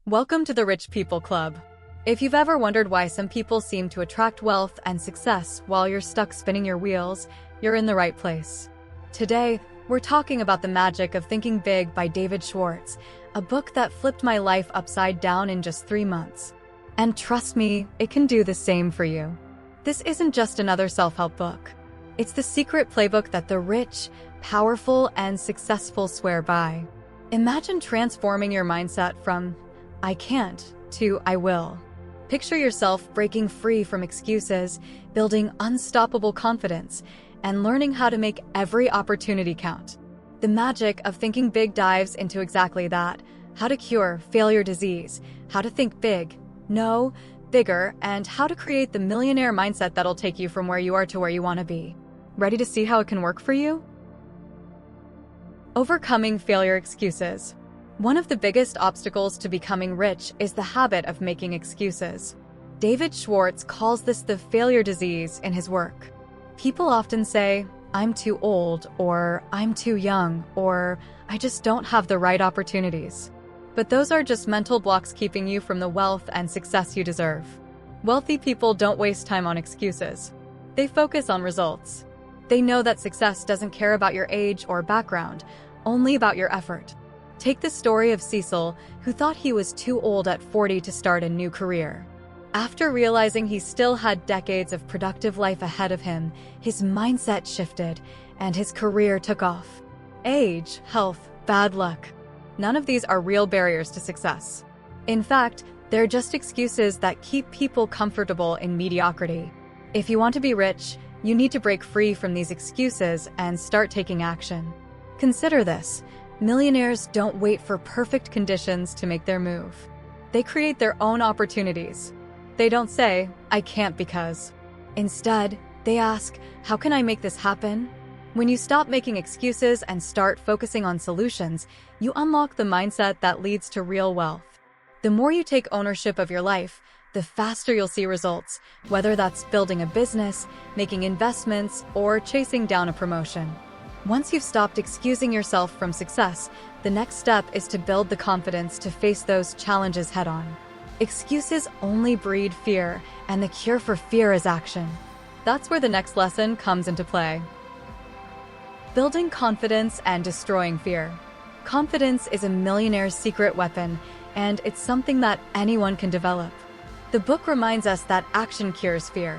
Welcome to the Rich People Club. If you've ever wondered why some people seem to attract wealth and success while you're stuck spinning your wheels, you're in the right place. Today, we're talking about The Magic of Thinking Big by David Schwartz, a book that flipped my life upside down in just 3 months. And trust me, it can do the same for you. This isn't just another self-help book. It's the secret playbook that the rich, powerful, and successful swear by. Imagine transforming your mindset from "I can't" to "I will." Picture yourself breaking free from excuses, building unstoppable confidence, and learning how to make every opportunity count. The Magic of Thinking Big dives into exactly that: how to cure failure disease, how to think big, no, bigger, and how to create the millionaire mindset that'll take you from where you are to where you want to be. Ready to see how it can work for you? Overcoming failure excuses. One of the biggest obstacles to becoming rich is the habit of making excuses. David Schwartz calls this the failure disease in his work. People often say, "I'm too old," or "I'm too young," or "I just don't have the right opportunities." But those are just mental blocks keeping you from the wealth and success you deserve. Wealthy people don't waste time on excuses. They focus on results. They know that success doesn't care about your age or background, only about your effort. Take the story of Cecil, who thought he was too old at 40 to start a new career. After realizing he still had decades of productive life ahead of him, his mindset shifted, and his career took off. Age, health, bad luck. None of these are real barriers to success. In fact, they're just excuses that keep people comfortable in mediocrity. If you want to be rich, you need to break free from these excuses and start taking action. Consider this. Millionaires don't wait for perfect conditions to make their move. They create their own opportunities. They don't say, "I can't because." Instead, they ask, "How can I make this happen?" When you stop making excuses and start focusing on solutions, you unlock the mindset that leads to real wealth. The more you take ownership of your life, the faster you'll see results, whether that's building a business, making investments, or chasing down a promotion. Once you've stopped excusing yourself from success, the next step is to build the confidence to face those challenges head-on. Excuses only breed fear, and the cure for fear is action. That's where the next lesson comes into play. Building confidence and destroying fear. Confidence is a millionaire's secret weapon, and it's something that anyone can develop. The book reminds us that action cures fear.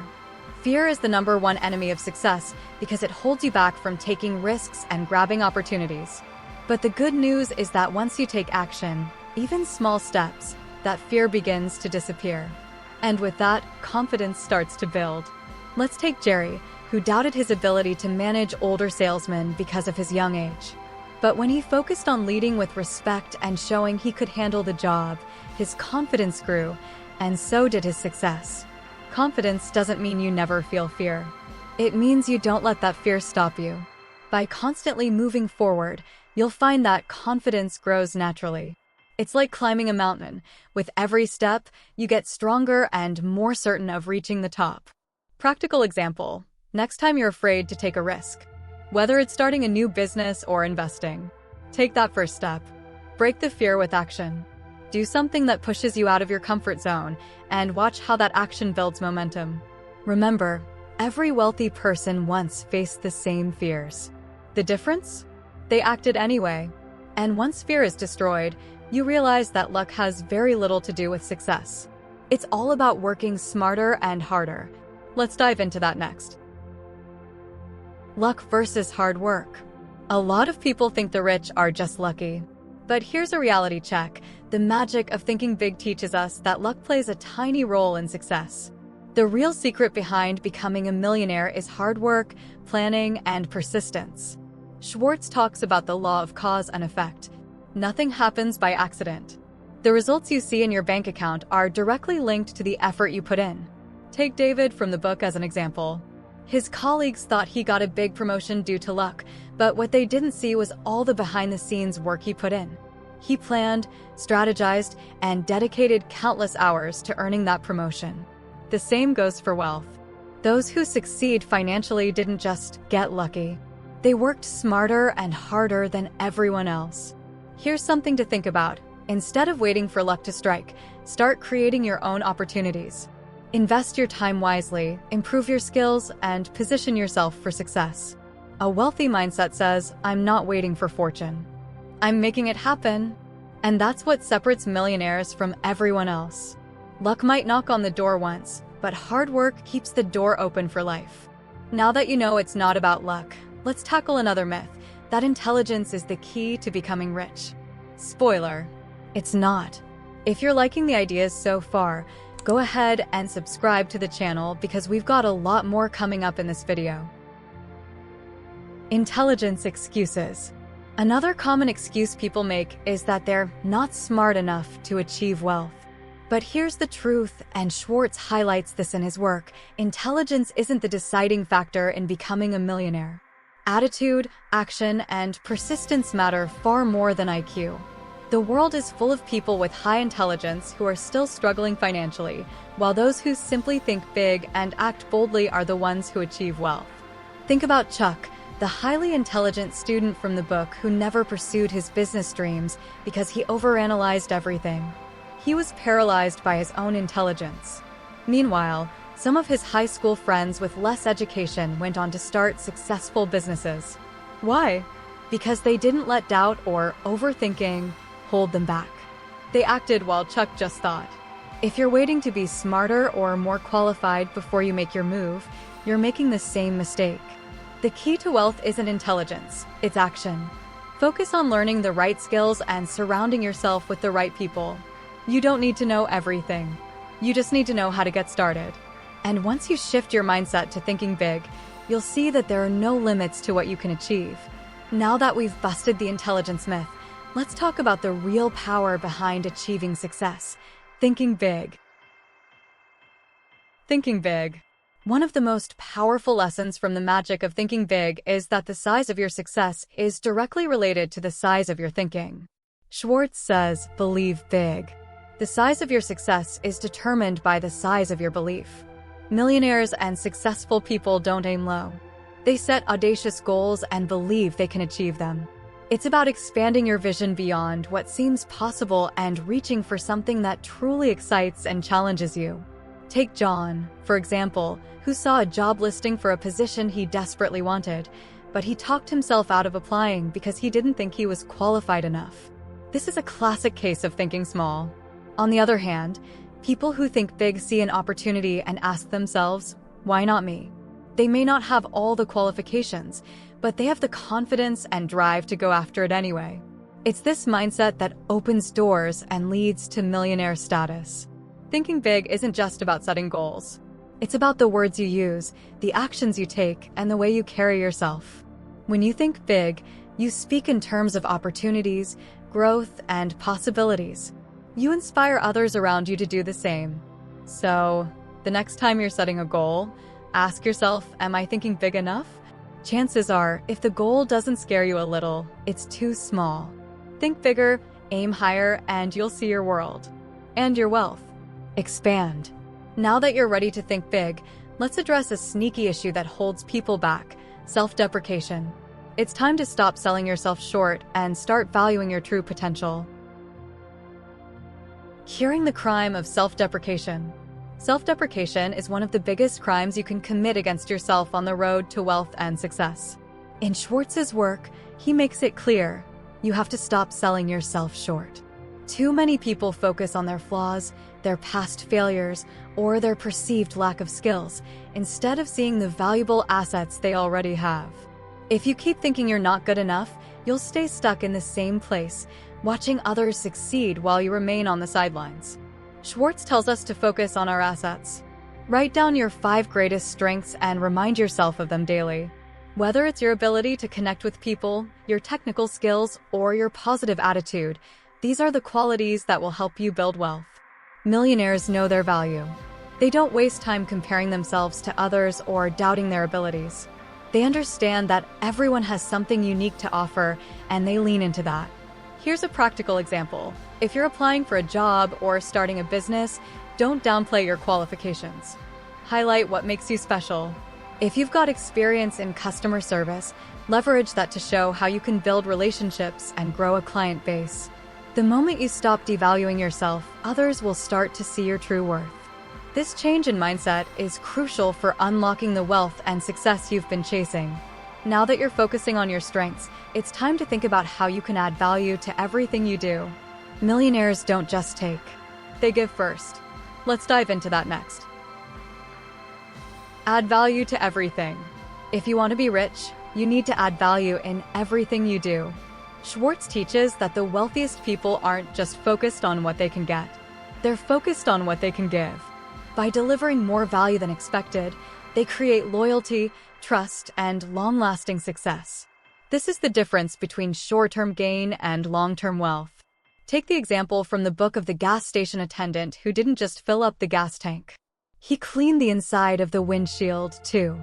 Fear is the #1 enemy of success because it holds you back from taking risks and grabbing opportunities. But the good news is that once you take action, even small steps, that fear begins to disappear. And with that, confidence starts to build. Let's take Jerry, who doubted his ability to manage older salesmen because of his young age. But when he focused on leading with respect and showing he could handle the job, his confidence grew, and so did his success. Confidence doesn't mean you never feel fear. It means you don't let that fear stop you. By constantly moving forward, you'll find that confidence grows naturally. It's like climbing a mountain. With every step, you get stronger and more certain of reaching the top. Practical example: next time you're afraid to take a risk, whether it's starting a new business or investing, take that first step. Break the fear with action. Do something that pushes you out of your comfort zone, and watch how that action builds momentum. Remember, every wealthy person once faced the same fears. The difference? They acted anyway. And once fear is destroyed, you realize that luck has very little to do with success. It's all about working smarter and harder. Let's dive into that next. Luck versus hard work. A lot of people think the rich are just lucky. But here's a reality check. The Magic of Thinking Big teaches us that luck plays a tiny role in success. The real secret behind becoming a millionaire is hard work, planning, and persistence. Schwartz talks about the law of cause and effect. Nothing happens by accident. The results you see in your bank account are directly linked to the effort you put in. Take David from the book as an example. His colleagues thought he got a big promotion due to luck, but what they didn't see was all the behind-the-scenes work he put in. He planned, strategized, and dedicated countless hours to earning that promotion. The same goes for wealth. Those who succeed financially didn't just get lucky. They worked smarter and harder than everyone else. Here's something to think about. Instead of waiting for luck to strike, start creating your own opportunities. Invest your time wisely, improve your skills, and position yourself for success. A wealthy mindset says, I'm not waiting for fortune. I'm making it happen. And that's what separates millionaires from everyone else. Luck might knock on the door once, but hard work keeps the door open for life. Now that you know it's not about luck, let's tackle another myth, that intelligence is the key to becoming rich. Spoiler, it's not. If you're liking the ideas so far, go ahead and subscribe to the channel because we've got a lot more coming up in this video. Intelligence excuses. Another common excuse people make is that they're not smart enough to achieve wealth. But here's the truth, and Schwartz highlights this in his work. Intelligence isn't the deciding factor in becoming a millionaire. Attitude, action, and persistence matter far more than IQ. The world is full of people with high intelligence who are still struggling financially, while those who simply think big and act boldly are the ones who achieve wealth. Think about Chuck, the highly intelligent student from the book who never pursued his business dreams because he overanalyzed everything. He was paralyzed by his own intelligence. Meanwhile, some of his high school friends with less education went on to start successful businesses. Why? Because they didn't let doubt or overthinking hold them back. They acted while Chuck just thought. If you're waiting to be smarter or more qualified before you make your move, you're making the same mistake. The key to wealth isn't intelligence, it's action. Focus on learning the right skills and surrounding yourself with the right people. You don't need to know everything. You just need to know how to get started. And once you shift your mindset to thinking big, you'll see that there are no limits to what you can achieve. Now that we've busted the intelligence myth, let's talk about the real power behind achieving success. Thinking big. Thinking big. One of the most powerful lessons from the magic of thinking big is that the size of your success is directly related to the size of your thinking. Schwartz says, believe big. The size of your success is determined by the size of your belief. Millionaires and successful people don't aim low. They set audacious goals and believe they can achieve them. It's about expanding your vision beyond what seems possible and reaching for something that truly excites and challenges you. Take John, for example, who saw a job listing for a position he desperately wanted, but he talked himself out of applying because he didn't think he was qualified enough. This is a classic case of thinking small. On the other hand, people who think big see an opportunity and ask themselves, why not me? They may not have all the qualifications, but they have the confidence and drive to go after it anyway. It's this mindset that opens doors and leads to millionaire status. Thinking big isn't just about setting goals. It's about the words you use, the actions you take, and the way you carry yourself. When you think big, you speak in terms of opportunities, growth, and possibilities. You inspire others around you to do the same. So, the next time you're setting a goal, ask yourself, am I thinking big enough? Chances are, if the goal doesn't scare you a little, it's too small. Think bigger, aim higher, and you'll see your world. And your wealth. Expand. Now that you're ready to think big, let's address a sneaky issue that holds people back: self-deprecation. It's time to stop selling yourself short and start valuing your true potential. Curing the crime of self-deprecation. Self-deprecation is one of the biggest crimes you can commit against yourself on the road to wealth and success. In Schwartz's work, he makes it clear, you have to stop selling yourself short. Too many people focus on their flaws, their past failures, or their perceived lack of skills, instead of seeing the valuable assets they already have. If you keep thinking you're not good enough, you'll stay stuck in the same place, watching others succeed while you remain on the sidelines. Schwartz tells us to focus on our assets. Write down your 5 greatest strengths and remind yourself of them daily. Whether it's your ability to connect with people, your technical skills, or your positive attitude, these are the qualities that will help you build wealth. Millionaires know their value. They don't waste time comparing themselves to others or doubting their abilities. They understand that everyone has something unique to offer, and they lean into that. Here's a practical example. If you're applying for a job or starting a business, don't downplay your qualifications. Highlight what makes you special. If you've got experience in customer service, leverage that to show how you can build relationships and grow a client base. The moment you stop devaluing yourself, others will start to see your true worth. This change in mindset is crucial for unlocking the wealth and success you've been chasing. Now that you're focusing on your strengths, it's time to think about how you can add value to everything you do. Millionaires don't just take, they give first. Let's dive into that next. Add value to everything. If you want to be rich, you need to add value in everything you do. Schwartz teaches that the wealthiest people aren't just focused on what they can get. They're focused on what they can give. By delivering more value than expected, they create loyalty, trust, and long-lasting success. This is the difference between short-term gain and long-term wealth. Take the example from the book of the gas station attendant who didn't just fill up the gas tank. He cleaned the inside of the windshield, too.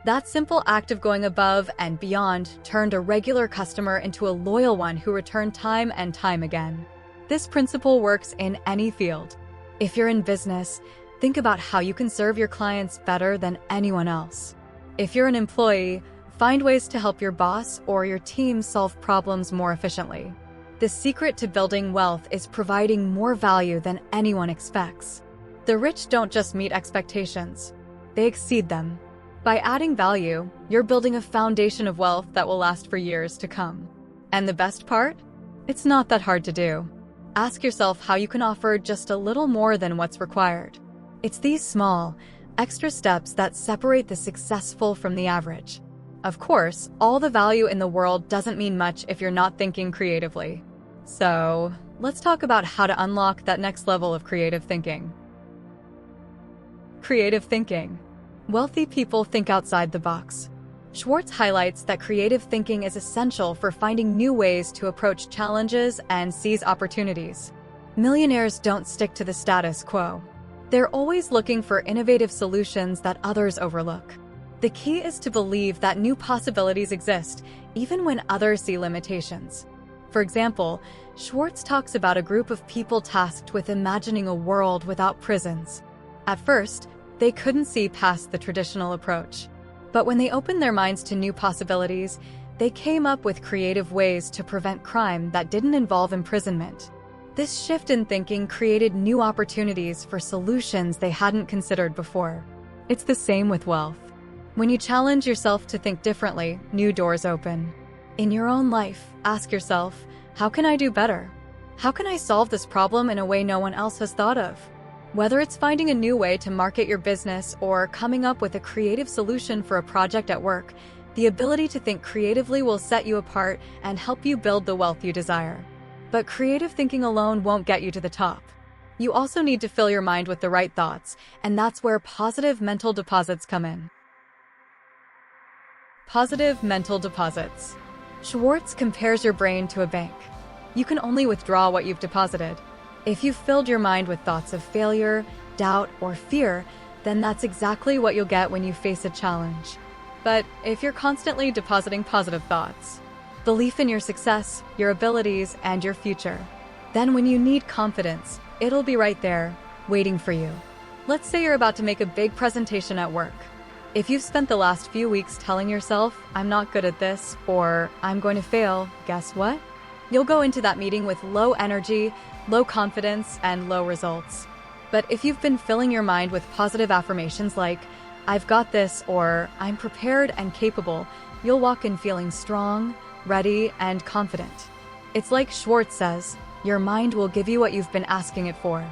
That simple act of going above and beyond turned a regular customer into a loyal one who returned time and time again. This principle works in any field. If you're in business, think about how you can serve your clients better than anyone else. If you're an employee, find ways to help your boss or your team solve problems more efficiently. The secret to building wealth is providing more value than anyone expects. The rich don't just meet expectations, they exceed them. By adding value, you're building a foundation of wealth that will last for years to come. And the best part? It's not that hard to do. Ask yourself how you can offer just a little more than what's required. It's these small, extra steps that separate the successful from the average. Of course, all the value in the world doesn't mean much if you're not thinking creatively. So, let's talk about how to unlock that next level of creative thinking. Creative thinking. Wealthy people think outside the box. Schwartz highlights that creative thinking is essential for finding new ways to approach challenges and seize opportunities. Millionaires don't stick to the status quo. They're always looking for innovative solutions that others overlook. The key is to believe that new possibilities exist, even when others see limitations. For example, Schwartz talks about a group of people tasked with imagining a world without prisons. At first, they couldn't see past the traditional approach. But when they opened their minds to new possibilities, they came up with creative ways to prevent crime that didn't involve imprisonment. This shift in thinking created new opportunities for solutions they hadn't considered before. It's the same with wealth. When you challenge yourself to think differently, new doors open. In your own life, ask yourself, how can I do better? How can I solve this problem in a way no one else has thought of? Whether it's finding a new way to market your business or coming up with a creative solution for a project at work, the ability to think creatively will set you apart and help you build the wealth you desire. But creative thinking alone won't get you to the top. You also need to fill your mind with the right thoughts, and that's where positive mental deposits come in. Positive mental deposits. Schwartz compares your brain to a bank. You can only withdraw what you've deposited. If you've filled your mind with thoughts of failure, doubt, or fear, then that's exactly what you'll get when you face a challenge. But if you're constantly depositing positive thoughts, belief in your success, your abilities, and your future, then when you need confidence, it'll be right there, waiting for you. Let's say you're about to make a big presentation at work. If you've spent the last few weeks telling yourself, I'm not good at this, or I'm going to fail, guess what? You'll go into that meeting with low energy, low confidence, and low results. But if you've been filling your mind with positive affirmations like, I've got this, or I'm prepared and capable, you'll walk in feeling strong, ready, and confident. It's like Schwartz says, your mind will give you what you've been asking it for.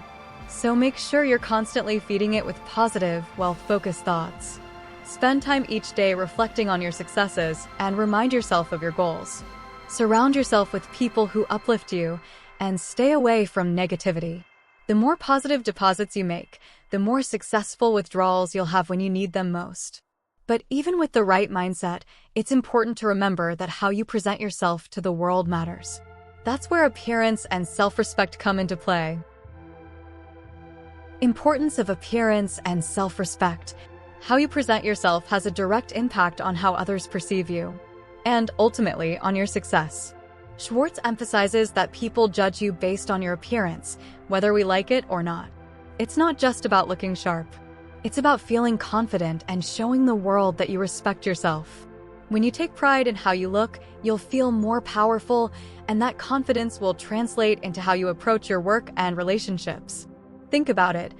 So make sure you're constantly feeding it with positive, well-focused thoughts. Spend time each day reflecting on your successes and remind yourself of your goals. Surround yourself with people who uplift you and stay away from negativity. The more positive deposits you make, the more successful withdrawals you'll have when you need them most. But even with the right mindset, it's important to remember that how you present yourself to the world matters. That's where appearance and self-respect come into play. Importance of appearance and self-respect. How you present yourself has a direct impact on how others perceive you, and ultimately on your success. Schwartz emphasizes that people judge you based on your appearance, whether we like it or not. It's not just about looking sharp. It's about feeling confident and showing the world that you respect yourself. When you take pride in how you look, you'll feel more powerful, and that confidence will translate into how you approach your work and relationships. Think about it.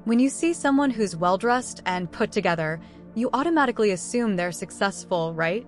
When you see someone who's well-dressed and put together, you automatically assume they're successful, right?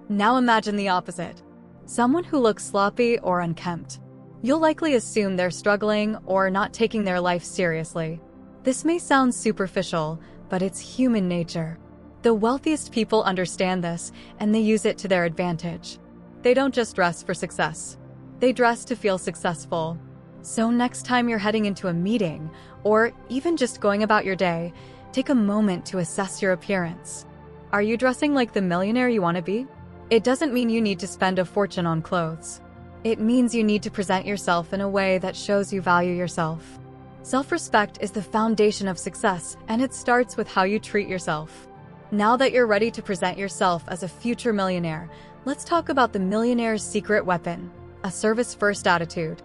Now imagine the opposite. Someone who looks sloppy or unkempt. You'll likely assume they're struggling or not taking their life seriously. This may sound superficial, but it's human nature. The wealthiest people understand this, and they use it to their advantage. They don't just dress for success. They dress to feel successful. So next time you're heading into a meeting, or even just going about your day, take a moment to assess your appearance. Are you dressing like the millionaire you want to be? It doesn't mean you need to spend a fortune on clothes. It means you need to present yourself in a way that shows you value yourself. Self-respect is the foundation of success, and it starts with how you treat yourself. Now that you're ready to present yourself as a future millionaire, let's talk about the millionaire's secret weapon, a service-first attitude.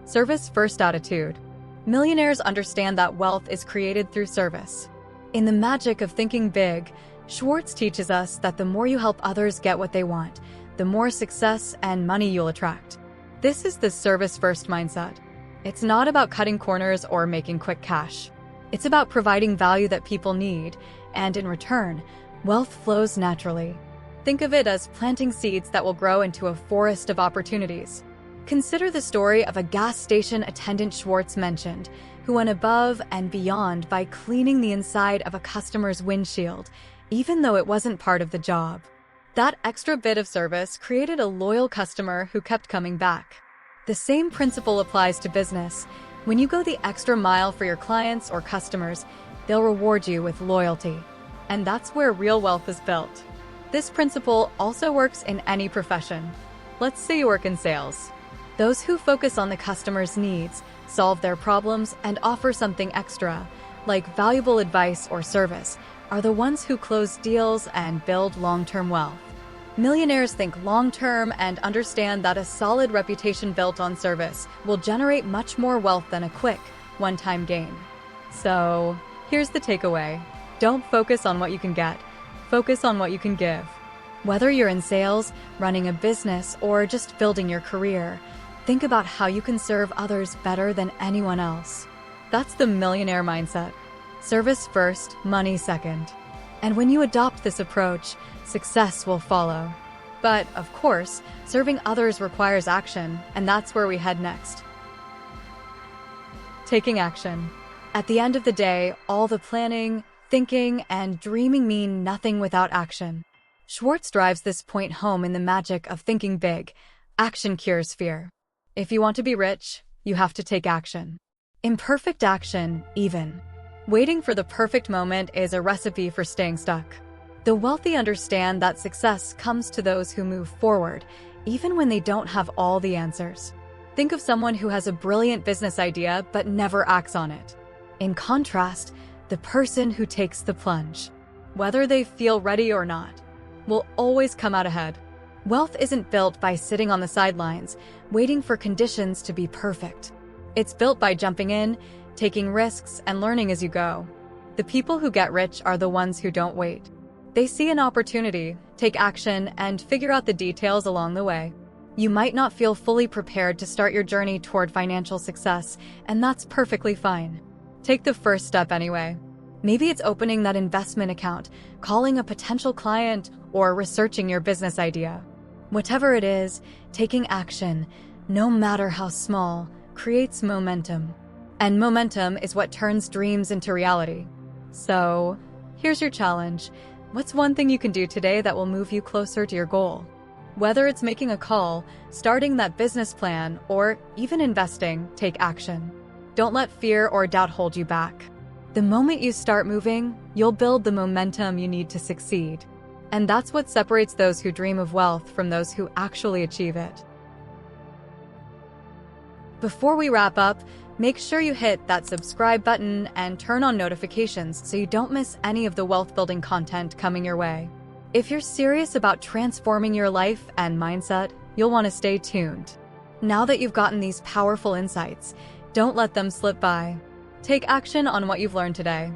Service-first attitude. Millionaires understand that wealth is created through service. In The Magic of Thinking Big, Schwartz teaches us that the more you help others get what they want, the more success and money you'll attract. This is the service-first mindset. It's not about cutting corners or making quick cash. It's about providing value that people need, and in return, wealth flows naturally. Think of it as planting seeds that will grow into a forest of opportunities. Consider the story of a gas station attendant Schwartz mentioned, who went above and beyond by cleaning the inside of a customer's windshield, even though it wasn't part of the job. That extra bit of service created a loyal customer who kept coming back. The same principle applies to business. When you go the extra mile for your clients or customers, they'll reward you with loyalty. And that's where real wealth is built. This principle also works in any profession. Let's say you work in sales. Those who focus on the customer's needs, solve their problems, and offer something extra, like valuable advice or service, are the ones who close deals and build long-term wealth. Millionaires think long-term and understand that a solid reputation built on service will generate much more wealth than a quick, one-time gain. So, here's the takeaway. Don't focus on what you can get. Focus on what you can give. Whether you're in sales, running a business, or just building your career, think about how you can serve others better than anyone else. That's the millionaire mindset. Service first, money second. And when you adopt this approach, success will follow. But, of course, serving others requires action, and that's where we head next. Taking action. At the end of the day, all the planning, thinking, and dreaming mean nothing without action. Schwartz drives this point home in The Magic of Thinking Big. Action cures fear. If you want to be rich, you have to take action. Imperfect action, even. Waiting for the perfect moment is a recipe for staying stuck. The wealthy understand that success comes to those who move forward, even when they don't have all the answers. Think of someone who has a brilliant business idea but never acts on it. In contrast, the person who takes the plunge, whether they feel ready or not, will always come out ahead. Wealth isn't built by sitting on the sidelines, waiting for conditions to be perfect. It's built by jumping in, taking risks, and learning as you go. The people who get rich are the ones who don't wait. They see an opportunity, take action, and figure out the details along the way. You might not feel fully prepared to start your journey toward financial success, and that's perfectly fine. Take the first step anyway. Maybe it's opening that investment account, calling a potential client, or researching your business idea. Whatever it is, taking action, no matter how small, creates momentum. And momentum is what turns dreams into reality. So, here's your challenge. What's one thing you can do today that will move you closer to your goal? Whether it's making a call, starting that business plan, or even investing, take action. Don't let fear or doubt hold you back. The moment you start moving, you'll build the momentum you need to succeed. And that's what separates those who dream of wealth from those who actually achieve it. Before we wrap up, make sure you hit that subscribe button and turn on notifications so you don't miss any of the wealth-building content coming your way. If you're serious about transforming your life and mindset, you'll want to stay tuned. Now that you've gotten these powerful insights, don't let them slip by. Take action on what you've learned today.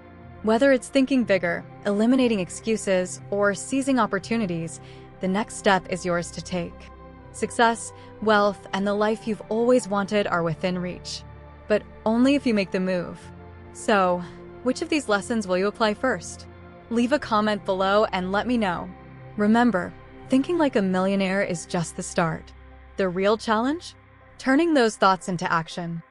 Whether it's thinking bigger, eliminating excuses, or seizing opportunities, the next step is yours to take. Success, wealth, and the life you've always wanted are within reach, but only if you make the move. So, which of these lessons will you apply first? Leave a comment below and let me know. Remember, thinking like a millionaire is just the start. The real challenge? Turning those thoughts into action.